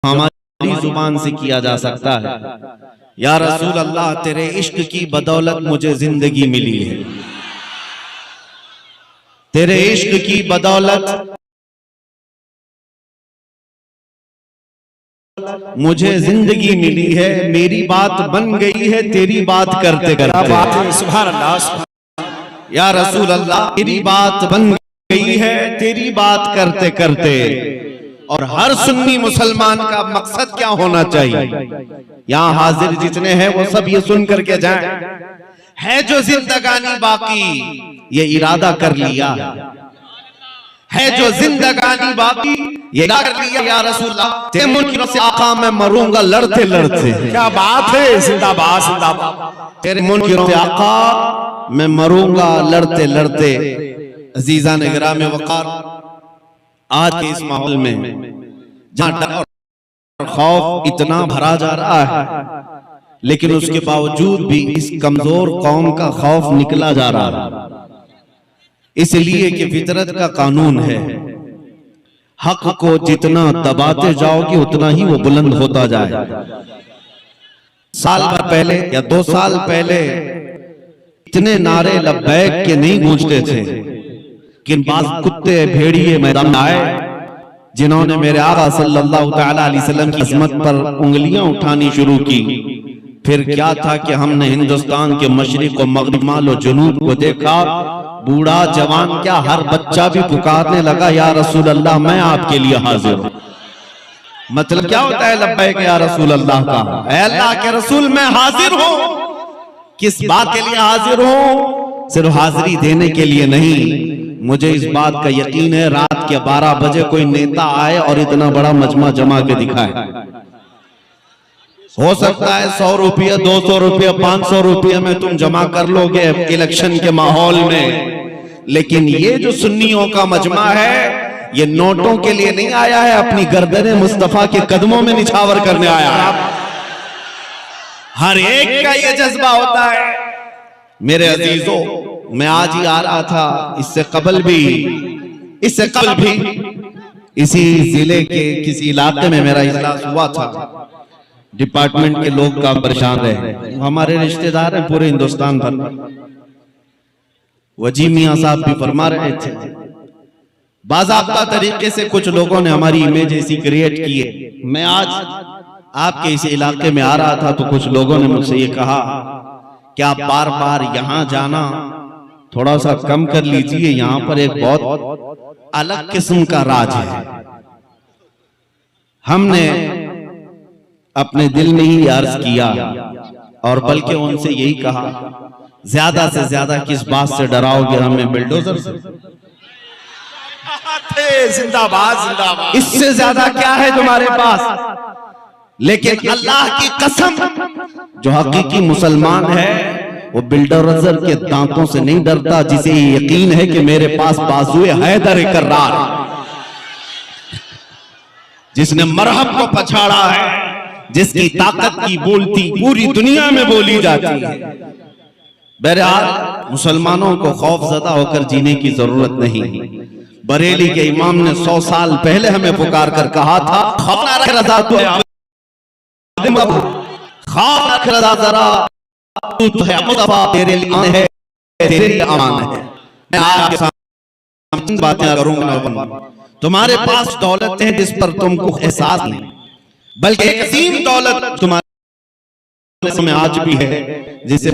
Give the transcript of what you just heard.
ہماری زبان سے کیا جا سکتا ہے۔ یا رسول اللہ تیرے عشق کی بدولت مجھے زندگی ملی ہے، تیرے عشق کی بدولت مجھے زندگی ملی ہے، میری بات بن گئی ہے تیری بات کرتے کرتے۔ سبحان اللہ۔ یا رسول اللہ میری بات بن گئی ہے تیری بات کرتے کرتے۔ اور ہر سنی مسلمان کا مقصد کیا ہونا چاہیے؟ یہاں حاضر جتنے ہیں وہ سب یہ سن کر کے جائیں، ہے جو زندگانی باقی یہ ارادہ کر لیا ہے جو زندگانی باقی یہ ارادہ کر لیا۔ یا رسول اللہ تیرے منکروں سے آقا میں مروں گا لڑتے لڑتے۔ کیا بات ہے، زندہ باد زندہ باد۔ تیرے منکروں سے آقا میں مروں گا لڑتے لڑتے۔ عزیزان اکرام وقار، آج کے اس ماحول میں جہاں ڈر اور خوف اتنا بھرا جا رہا ہے، لیکن اس کے باوجود بھی اس کمزور قوم کا خوف نکلا جا رہا ہے، اس لیے کہ فطرت کا قانون ہے، حق کو جتنا دباتے جاؤ گے اتنا ہی وہ بلند ہوتا جائے۔ سال بھر پہلے یا 2 سال پہلے اتنے نعرے لبیک کے نہیں گونجتے تھے، لیکن بعض کتے بھیڑیے میدان آئے جنہوں نے میرے آقا صلی اللہ تعالیٰ علیہ وسلم کی عظمت پر انگلیاں اٹھانی شروع کی۔ پھر کیا تھا کہ ہم نے ہندوستان کے مشرق و مغرب مال و جنوب کو دیکھا، بوڑھا جوان کیا ہر بچہ بھی پکارنے لگا یا رسول اللہ میں آپ کے لیے حاضر ہوں۔ مطلب کیا ہوتا ہے لبیک یا رسول اللہ کا؟ اے اللہ کے رسول میں حاضر ہوں۔ کس بات کے لیے حاضر ہوں؟ صرف حاضری دینے کے لیے نہیں، مجھے اس بات کا یقین ہے رات کے 12 بجے کوئی نیتا آئے اور اتنا بڑا مجمع جمع کے دکھائے۔ ہو سکتا ہے 100 روپیہ 200 روپیہ 500 روپیہ میں تم جمع کر لو گے الیکشن کے ماحول میں، لیکن یہ جو سنیوں کا مجمع ہے یہ نوٹوں کے لیے نہیں آیا ہے، اپنی گردن مصطفیٰ کے قدموں میں نچھاور کرنے آیا ہے۔ ہر ایک کا یہ جذبہ ہوتا ہے۔ میرے عزیزوں، میں آج ہی آ رہا تھا، اس سے قبل بھی اسی ضلع کے کسی علاقے میں میرا اجلاس ہوا تھا، ڈپارٹمنٹ کے لوگ کام پریشان رہے، ہمارے رشتہ دار ہیں پورے ہندوستان بھر میں۔ وجی میاں صاحب بھی فرما رہے تھے، باضابطہ طریقے سے کچھ لوگوں نے ہماری امیج ایسی کریٹ کی ہے۔ میں آج آپ کے اس علاقے میں آ رہا تھا تو کچھ لوگوں نے مجھ سے یہ کہا کہ آپ بار بار یہاں جانا تھوڑا سا کم کر لیجئے، یہاں پر ایک بہت الگ قسم کا راج ہے۔ ہم نے اپنے دل میں ہی عرض کیا اور بلکہ ان سے یہی کہا زیادہ سے زیادہ کس بات سے ڈراؤ گے ہمیں؟ بلڈوزر سے؟ زندہ باد زندہ باد۔ اس سے زیادہ کیا ہے تمہارے پاس؟ لیکن اللہ کی قسم جو حقیقی مسلمان ہے وہ بلڈوزر کے دانتوں سے نہیں ڈرتا، جسے یقین ہے کہ میرے پاس بازوئے حیدر کرار، جس نے مرحب کو پچھاڑا ہے، جس کی طاقت کی بولتی پوری دنیا میں بولی جاتی ہے۔ بہرحال مسلمانوں کو خوف زدہ ہو کر جینے کی ضرورت نہیں۔ بریلی کے امام نے 100 سال پہلے ہمیں پکار کر کہا تھا خوف نہ رکھ رضا تو خوف رکھ رضا ذرا تو ہے مصطفیٰ تیرے لیے ہے تیرے لیے امان ہے۔ میں آپ کے سامنے چند باتیں کروں گا۔ تمہارے پاس دولت ہے جس پر تم کو احساس نہیں، بلکہ ایک عظیم دولت تمہارے میں آج بھی ہے جسے